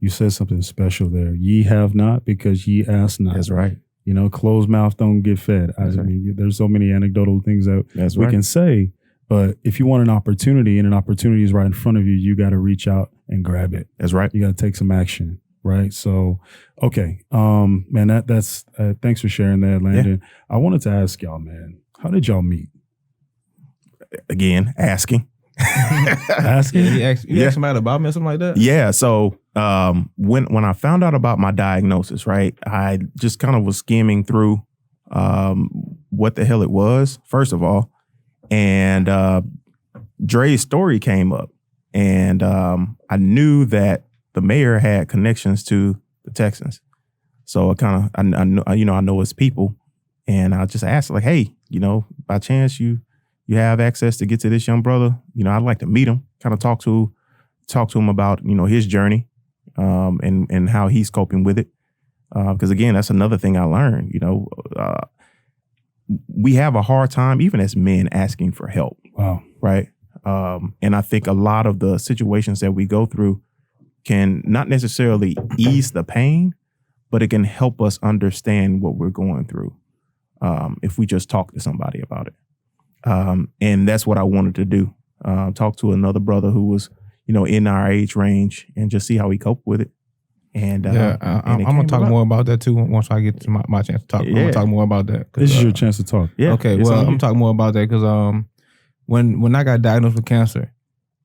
you said something special there. Ye have not because ye ask not. That's right. You know, closed mouth don't get fed. I mean, there's so many anecdotal things that we can say. But if you want an opportunity and an opportunity is right in front of you, you got to reach out and grab it. That's right. You got to take some action. Right. So, okay. Man, that's thanks for sharing that, Landon. Yeah. I wanted to ask y'all, man, how did y'all meet? Again, asking. Asking? You asked somebody about me or something like that? Yeah. So when I found out about my diagnosis, right, I just kind of was skimming through what the hell it was, first of all. And Dre's story came up. And I knew that the mayor had connections to the Texans. So I know his people. And I just asked, like, hey, you know, by chance you have access to get to this young brother, you know, I'd like to meet him, kind of talk to him about, you know, his journey and how he's coping with it. Because again, that's another thing I learned, you know, we have a hard time, even as men, asking for help. Wow. Right. And I think a lot of the situations that we go through can not necessarily ease the pain, but it can help us understand what we're going through if we just talk to somebody about it. And that's what I wanted to do. Talk to another brother who was, you know, in our age range and just see how he coped with it. And I'm going to talk more about that too once I get to my chance to talk. I'm going to talk more about that. This is your chance to talk. Yeah. Okay, well, I'm talking more about that because when I got diagnosed with cancer,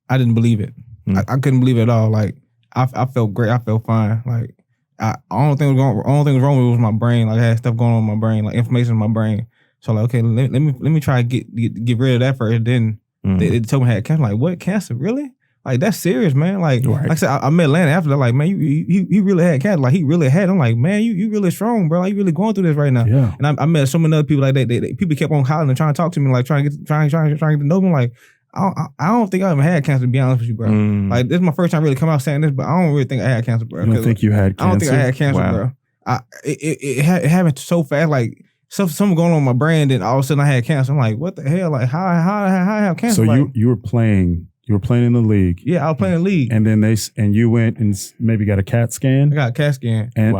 I didn't believe it. I couldn't believe it at all. Like, I felt great. I felt fine. Like, only thing was wrong with it was my brain. Like, I had stuff going on in my brain, like inflammation in my brain. So like, okay, let me try to get rid of that first. Then they told me I had cancer. Like, what, cancer? Really? Like, that's serious, man. Like, like I said, I met Landon after that. Like, man, you really had cancer. Like, he really had. I'm like, man, you really strong, bro. Like, you really going through this right now. Yeah. And I met so many other people like that. People kept on calling and trying to talk to me, like trying to get to know me. Like, I don't think I ever had cancer, to be honest with you, bro. Like, this is my first time really come out saying this, but I don't really think I had cancer, bro. You don't think you had cancer? I don't think I had cancer, bro. It happened so fast, like something going on in my brain. Then all of a sudden I had cancer. I'm like, what the hell? Like, how I have cancer? So like, you were playing in the league. Yeah, I was playing in the league. And then you went and maybe got a CAT scan. I got a CAT scan. And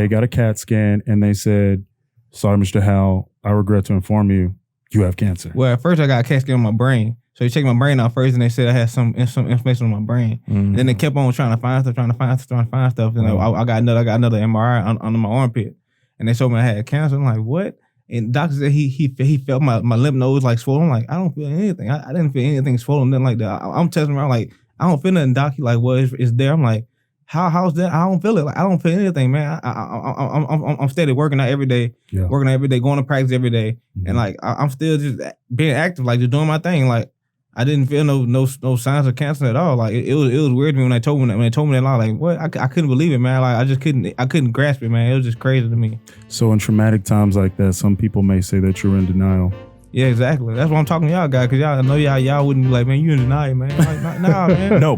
got a CAT scan, and they said, sorry, Mr. Hal, I regret to inform you, you have cancer. Well, at first I got a CAT scan on my brain. So they checked my brain out first, and they said I had some inflammation on my brain. And then they kept on trying to find stuff. And I got another MRI under my armpit, and they told me I had cancer. I'm like, what? And the doctor said he felt my lymph nodes like swollen. I'm like, I don't feel anything. I didn't feel anything swollen, nothing like that. I'm testing around like, I don't feel nothing, doc. He like, well, it's there. I'm like, how's that? I don't feel it. Like, I don't feel anything, man. I'm steady working out every day, going to practice every day, and like I'm still just being active, like just doing my thing. Like, I didn't feel no signs of cancer at all. Like, it was weird to me when they told me that lie. Like, what? I couldn't believe it, man. Like, I couldn't grasp it, man. It was just crazy to me. So in traumatic times like that, some people may say that you're in denial. Yeah, exactly. That's what I'm talking to y'all guys, because I know y'all wouldn't be like, man, you in denial, man. Like, nah, man. No.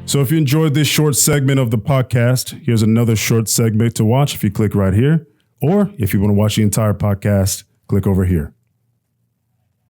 So if you enjoyed this short segment of the podcast, here's another short segment to watch if you click right here. Or if you want to watch the entire podcast, click over here.